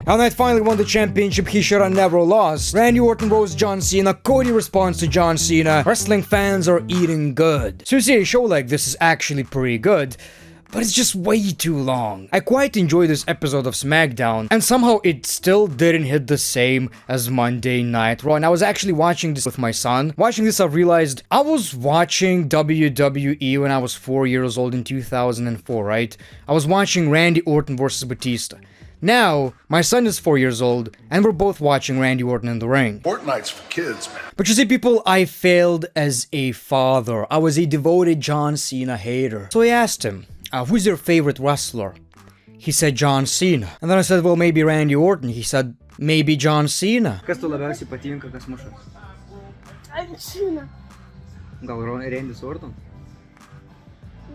LA Knight finally won the championship he should have never lost. Randy Orton roasts John Cena. Cody responds to John Cena. Wrestling fans are eating good. So you see, a show like this is actually pretty good, but it's just way too long. I quite enjoyed this episode of SmackDown, and somehow it still didn't hit the same as Monday Night Raw. And I was actually watching this with my son. Watching this, I realized I was watching WWE when I was 4 years old in 2004, right? I was watching Randy Orton versus Batista. Now, my son is 4 years old, and we're both watching Randy Orton in the ring. Fortnite's for kids, man. But you see, people, I failed as a father. I was a devoted John Cena hater. So I asked him, who's your favorite wrestler? He said John Cena. And then I said, well, maybe Randy Orton. He said, maybe John Cena. Kas tu labiausiai patinka, kas muša? Cena. Gal Randy Orton?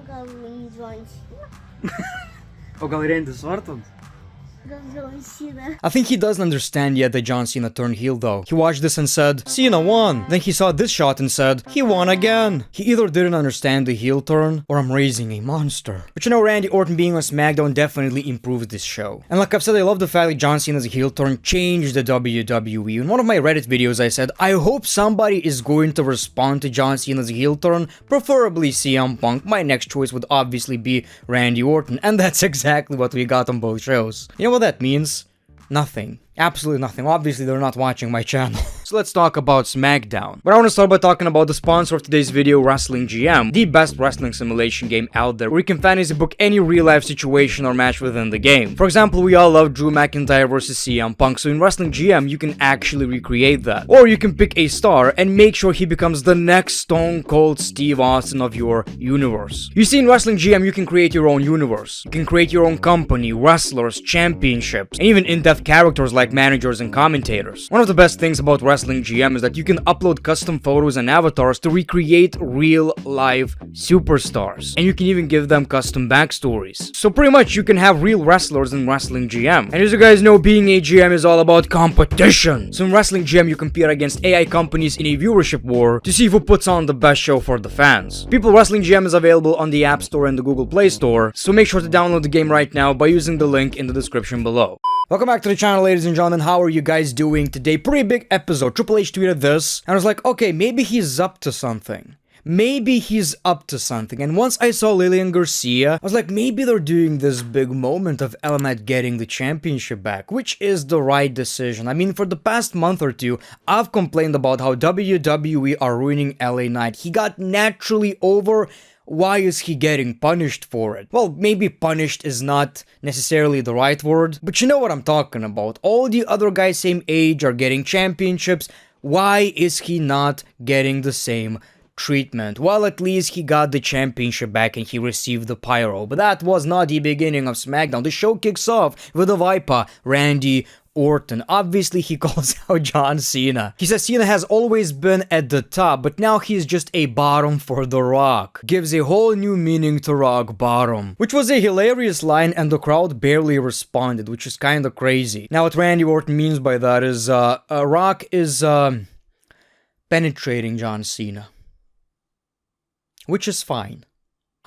Gal John Cena. O gal Randy Orton? Gal John Cena. I think he doesn't understand yet that John Cena turned heel though. He watched this and said, Cena won. Then he saw this shot and said, he won again. He either didn't understand the heel turn, or I'm raising a monster. But you know, Randy Orton being on SmackDown definitely improved this show. And like I've said, I love the fact that John Cena's heel turn changed the WWE. In one of my Reddit videos I said, I hope somebody is going to respond to John Cena's heel turn, preferably CM Punk. My next choice would obviously be Randy Orton, and that's exactly what we got on both shows. You know what that means? Nothing. Absolutely nothing. Obviously, they're not watching my channel. So let's talk about SmackDown. But I want to start by talking about the sponsor of today's video, Wrestling GM, the best wrestling simulation game out there, where you can fantasy book any real-life situation or match within the game. For example, we all love Drew McIntyre versus CM Punk, so in Wrestling GM, you can actually recreate that. Or you can pick a star and make sure he becomes the next Stone Cold Steve Austin of your universe. You see, in Wrestling GM, you can create your own universe. You can create your own company, wrestlers, championships, and even in-depth characters like managers and commentators. One of the best things about Wrestling GM is that you can upload custom photos and avatars to recreate real life superstars, and you can even give them custom backstories. So pretty much you can have real wrestlers in Wrestling GM. And as you guys know, being a GM is all about competition. So in Wrestling GM you compete against AI companies in a viewership war to see who puts on the best show for the fans. People, Wrestling GM is available on the App Store and the Google Play Store, so make sure to download the game right now by using the link in the description below. Welcome back to the channel, ladies and gentlemen. How are you guys doing today? Pretty big episode. Triple H tweeted this, and I was like, okay, maybe he's up to something. Maybe he's up to something. And once I saw Lillian Garcia, I was like, maybe they're doing this big moment of LA Knight getting the championship back, which is the right decision. I mean, for the past month or two, I've complained about how WWE are ruining LA Knight. He got naturally over. Why is he getting punished for it? Well, maybe punished is not necessarily the right word, but you know what I'm talking about. All the other guys same age are getting championships. Why is he not getting the same treatment? Well, at least he got the championship back and he received the pyro. But that was not the beginning of SmackDown. The show kicks off with a Viper, Randy Orton. Obviously, he calls out John Cena. He says Cena has always been at the top, but now he's just a bottom for The Rock. Gives a whole new meaning to rock bottom, which was a hilarious line, and the crowd barely responded, which is kind of crazy. Now, what Randy Orton means by that is, Rock is, penetrating John Cena, which is fine.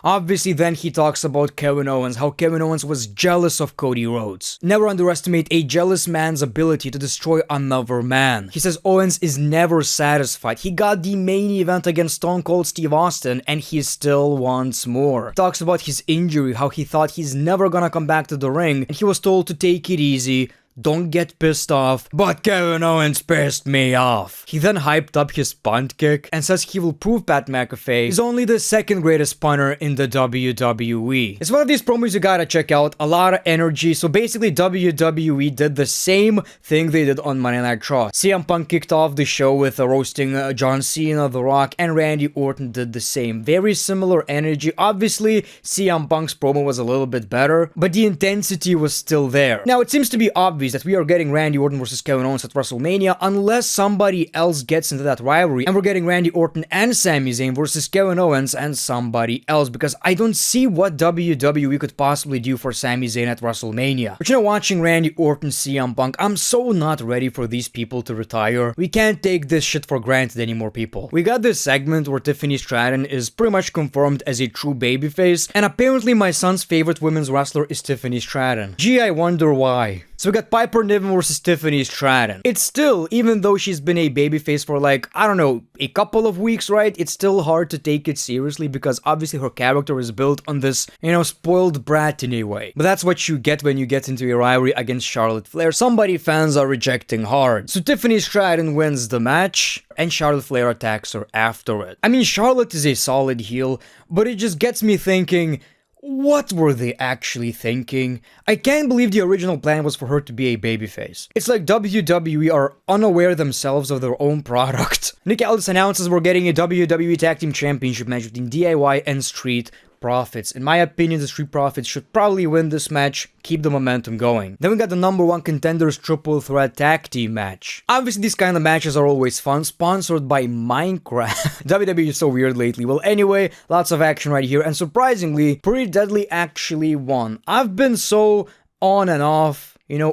Obviously, then he talks about Kevin Owens, how Kevin Owens was jealous of Cody Rhodes. Never underestimate a jealous man's ability to destroy another man. He says Owens is never satisfied. He got the main event against Stone Cold Steve Austin, and he still wants more. He talks about his injury, how he thought he's never gonna come back to the ring, and he was told to take it easy. Don't get pissed off, but Kevin Owens pissed me off. He then hyped up his punt kick and says he will prove Pat McAfee is only the second greatest punter in the WWE. It's one of these promos you gotta check out, a lot of energy. So basically WWE did the same thing they did on Monday Night Raw. CM Punk kicked off the show with roasting John Cena, The Rock, and Randy Orton did the same. Very similar energy. Obviously, CM Punk's promo was a little bit better, but the intensity was still there. Now, it seems to be obvious that we are getting Randy Orton versus Kevin Owens at WrestleMania unless somebody else gets into that rivalry, and we're getting Randy Orton and Sami Zayn versus Kevin Owens and somebody else, because I don't see what WWE could possibly do for Sami Zayn at WrestleMania. But you know, watching Randy Orton, CM Punk, I'm so not ready for these people to retire. We can't take this shit for granted anymore, people. We got this segment where Tiffany Stratton is pretty much confirmed as a true babyface, and apparently my son's favorite women's wrestler is Tiffany Stratton. Gee, I wonder why. So we got Piper Niven versus Tiffany Stratton. It's still, even though she's been a babyface for like, I don't know, a couple of weeks, right? It's still hard to take it seriously because obviously her character is built on this, spoiled brat in a way. But that's what you get when you get into a rivalry against Charlotte Flair. Somebody fans are rejecting hard. So Tiffany Stratton wins the match, and Charlotte Flair attacks her after it. I mean, Charlotte is a solid heel, but it just gets me thinking, what were they actually thinking? I can't believe the original plan was for her to be a babyface. It's like WWE are unaware themselves of their own product. Nick Aldis announces we're getting a WWE Tag Team Championship match between DIY and Street Profits. In my opinion, the Street Profits should probably win this match, keep the momentum going. Then we got the number one contenders triple threat tag team match. Obviously, these kind of matches are always fun, sponsored by Minecraft. WWE is so weird lately. Well, anyway, lots of action right here, and surprisingly, Pretty Deadly actually won. I've been so on and off,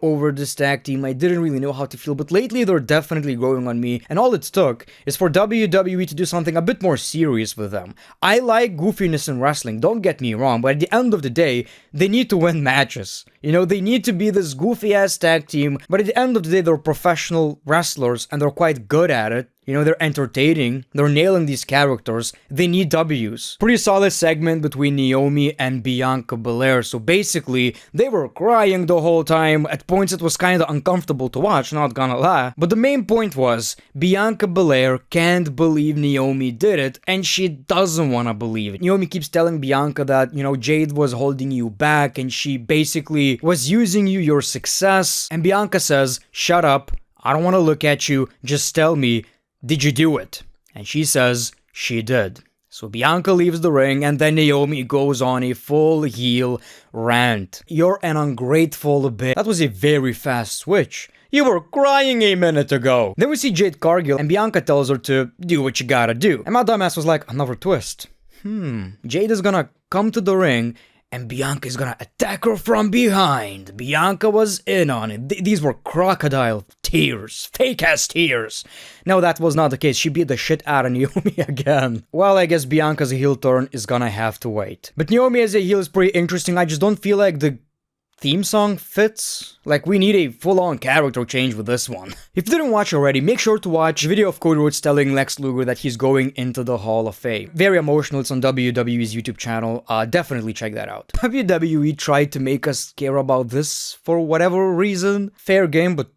over this tag team. I didn't really know how to feel, but lately they're definitely growing on me, and all it took is for WWE to do something a bit more serious with them. I like goofiness in wrestling, don't get me wrong, but at the end of the day, they need to win matches. They need to be this goofy-ass tag team, but at the end of the day, they're professional wrestlers, and they're quite good at it. They're entertaining, they're nailing these characters, they need W's. Pretty solid segment between Naomi and Bianca Belair, so basically, they were crying the whole time. At points it was kinda uncomfortable to watch, not gonna lie. But the main point was, Bianca Belair can't believe Naomi did it, and she doesn't wanna believe it. Naomi keeps telling Bianca that, Jade was holding you back, and she basically was using your success, and Bianca says, shut up, I don't wanna look at you, just tell me, did you do it? And she says she did. So Bianca leaves the ring, and then Naomi goes on a full heel rant. You're an ungrateful bitch. That was a very fast switch. You were crying a minute ago. Then we see Jade Cargill, and Bianca tells her to do what you gotta do. And my dumbass was like, another twist. Jade is gonna come to the ring, and Bianca is gonna attack her from behind. Bianca was in on it. These were crocodile tears. Fake-ass tears. No, that was not the case. She beat the shit out of Naomi again. Well, I guess Bianca's heel turn is gonna have to wait. But Naomi as a heel is pretty interesting. I just don't feel like the theme song fits. Like, we need a full-on character change with this one. If you didn't watch already, make sure to watch the video of Cody Rhodes telling Lex Luger that he's going into the Hall of Fame. Very emotional. It's on WWE's YouTube channel. Definitely check that out. WWE tried to make us care about this for whatever reason. Fair game, but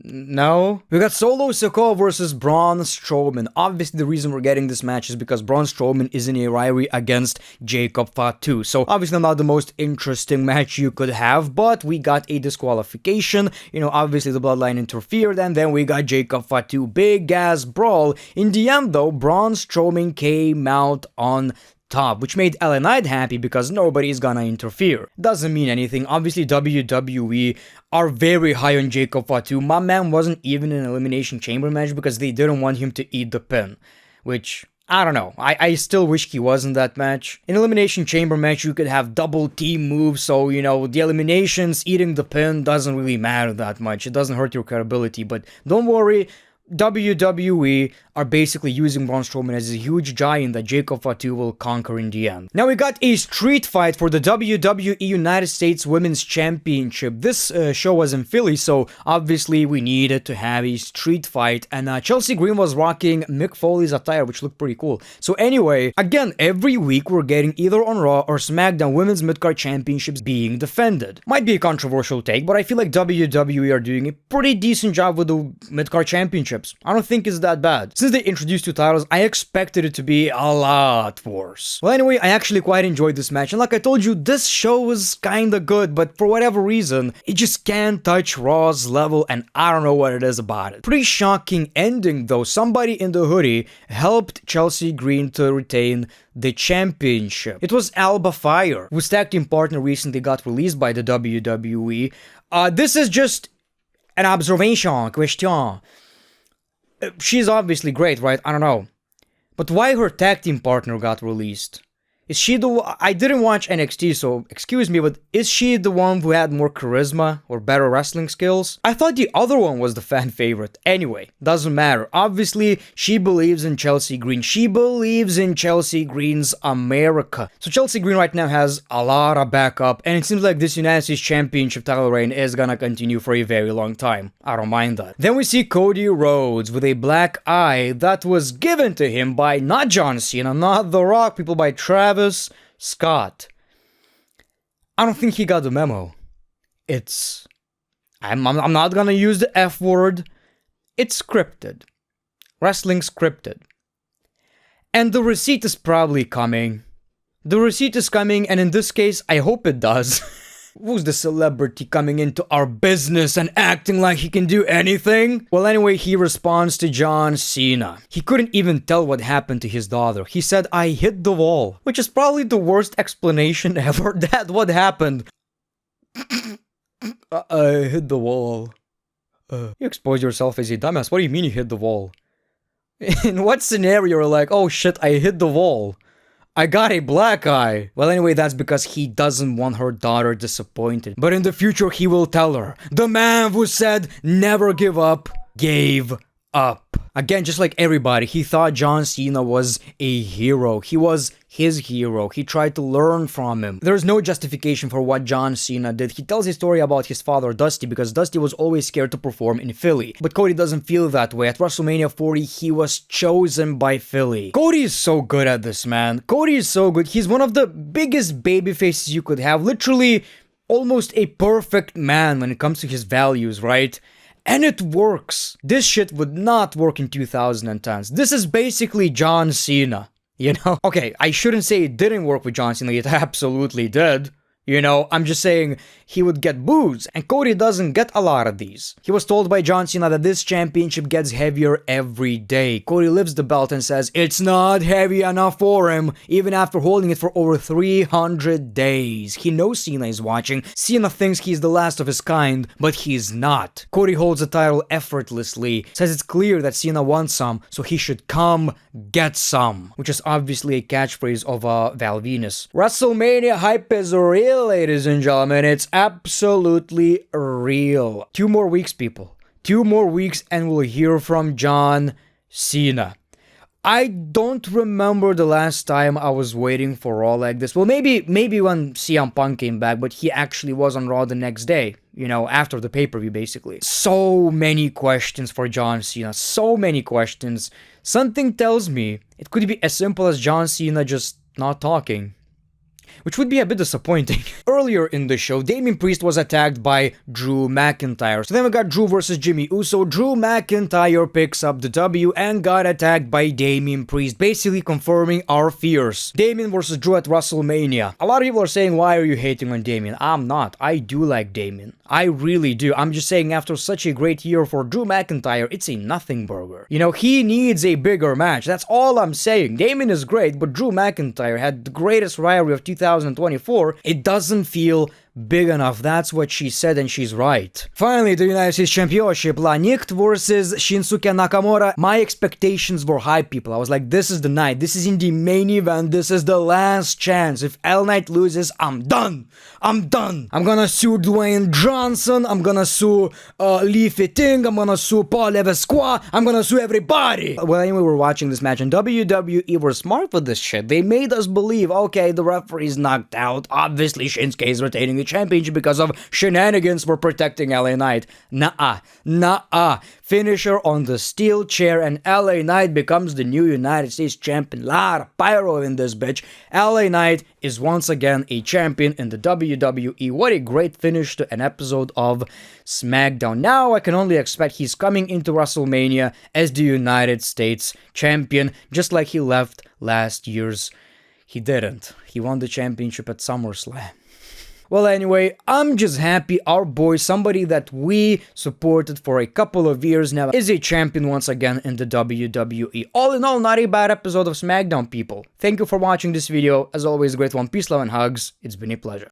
no. We got Solo Sikoa versus Braun Strowman. Obviously, the reason we're getting this match is because Braun Strowman is in a rivalry against Jacob Fatu. So, obviously not the most interesting match you could have, but we got a disqualification. Obviously the Bloodline interfered, and then we got Jacob Fatu. Big ass brawl. In the end, though, Braun Strowman came out on top, which made LA Knight happy because nobody's gonna interfere. Doesn't mean anything. Obviously, WWE are very high on Jacob Fatu. My man wasn't even in an Elimination Chamber match because they didn't want him to eat the pin, which, I don't know. I still wish he was in that match. In Elimination Chamber match, you could have double team moves, so, the eliminations, eating the pin doesn't really matter that much. It doesn't hurt your credibility, but don't worry, WWE are basically using Braun Strowman as a huge giant that Jacob Fatu will conquer in the end. Now we got a street fight for the WWE United States Women's Championship. This show was in Philly, so obviously we needed to have a street fight, and Chelsea Green was rocking Mick Foley's attire, which looked pretty cool. So anyway, again, every week we're getting either on Raw or SmackDown Women's Midcard Championships being defended. Might be a controversial take, but I feel like WWE are doing a pretty decent job with the Midcard Championships. I don't think it's that bad. Since they introduced two titles, I expected it to be a lot worse. Well, anyway, I actually quite enjoyed this match, and like I told you, this show was kinda good, but for whatever reason, it just can't touch Raw's level, and I don't know what it is about it. Pretty shocking ending though. Somebody in the hoodie helped Chelsea Green to retain the championship. It was Alba Fire, whose tag team partner recently got released by the WWE. This is just an observation, question. She's obviously great, right? I don't know. But why her tag team partner got released? Is she I didn't watch NXT, so excuse me, but is she the one who had more charisma or better wrestling skills? I thought the other one was the fan favorite. Anyway, doesn't matter. Obviously, she believes in Chelsea Green. She believes in Chelsea Green's America. So Chelsea Green right now has a lot of backup, and it seems like this United States Championship title reign is gonna continue for a very long time. I don't mind that. Then we see Cody Rhodes with a black eye that was given to him by not John Cena, not The Rock, people by Travis Scott. I don't think he got the memo. I'm not gonna use the F word. It's scripted. Wrestling scripted. And the receipt is probably coming. The receipt is coming, and in this case, I hope it does. Who's the celebrity coming into our business and acting like he can do anything? Well, anyway, he responds to John Cena. He couldn't even tell what happened to his daughter. He said, "I hit the wall," which is probably the worst explanation ever. Dad, what happened? I hit the wall. You expose yourself as a dumbass. What do you mean you hit the wall? In what scenario you're like, oh shit, I hit the wall? I got a black eye. Well, anyway, that's because he doesn't want her daughter disappointed. But in the future, he will tell her. The man who said never give up, gave up. Again, just like everybody, he thought John Cena was a hero. He was his hero. He tried to learn from him. There's no justification for what John Cena did. He tells a story about his father, Dusty, because Dusty was always scared to perform in Philly. But Cody doesn't feel that way. At WrestleMania 40, he was chosen by Philly. Cody is so good at this, man. Cody is so good. He's one of the biggest baby faces you could have. Literally, almost a perfect man when it comes to his values, right? And it works. This shit would not work in 2010s. This is basically John Cena, you know? Okay, I shouldn't say it didn't work with John Cena. It absolutely did. You know, I'm just saying he would get boos, and Cody doesn't get a lot of these. He was told by John Cena that this championship gets heavier every day. Cody lifts the belt and says it's not heavy enough for him, even after holding it for over 300 days. He knows Cena is watching. Cena thinks he's the last of his kind, but he's not. Cody holds the title effortlessly, says it's clear that Cena wants some, so he should come get some, which is obviously a catchphrase of Val Venus. WrestleMania hype is real, ladies and gentlemen. It's absolutely real. 2 more weeks, people. 2 more weeks and we'll hear from John Cena. I don't remember the last time I was waiting for Raw like this. Well, maybe when CM Punk came back, but he actually was on Raw the next day. You know, after the pay-per-view, basically. So many questions for John Cena. So many questions. Something tells me it could be as simple as John Cena just not talking, which would be a bit disappointing. Earlier in the show, Damian Priest was attacked by Drew McIntyre. So then we got Drew versus Jimmy Uso. Drew McIntyre picks up the W and got attacked by Damian Priest, basically confirming our fears. Damian versus Drew at WrestleMania. A lot of people are saying, why are you hating on Damian? I'm not. I do like Damian. I really do. I'm just saying, after such a great year for Drew McIntyre, it's a nothing burger. You know, he needs a bigger match. That's all I'm saying. Damian is great, but Drew McIntyre had the greatest rivalry of 2024. It doesn't feel big enough. That's what she said, and she's right. Finally, the United States Championship, La Nicht versus Shinsuke Nakamura. My expectations were high, people. I was like, this is the night. This is in the main event. This is the last chance. If LA Knight loses, I'm done. I'm done. I'm gonna sue Dwayne Johnson. I'm gonna sue Lee Fitting. I'm gonna sue Paul Levesque. I'm gonna sue everybody. Well, anyway, we're watching this match, and WWE were smart with this shit. They made us believe, okay, the referee's knocked out. Obviously, Shinsuke is retaining the championship because of shenanigans for protecting LA Knight. Nah. Finisher on the steel chair, and LA Knight becomes the new United States champion. Lot of pyro in this bitch. LA Knight is once again a champion in the WWE. What a great finish to an episode of SmackDown. Now I can only expect he's coming into WrestleMania as the United States champion, just like he left last year's. He didn't. He won the championship at SummerSlam. Well, anyway, I'm just happy our boy, somebody that we supported for a couple of years now, is a champion once again in the WWE. All in all, not a bad episode of SmackDown, people. Thank you for watching this video. As always, great one. Peace, love, and hugs. It's been a pleasure.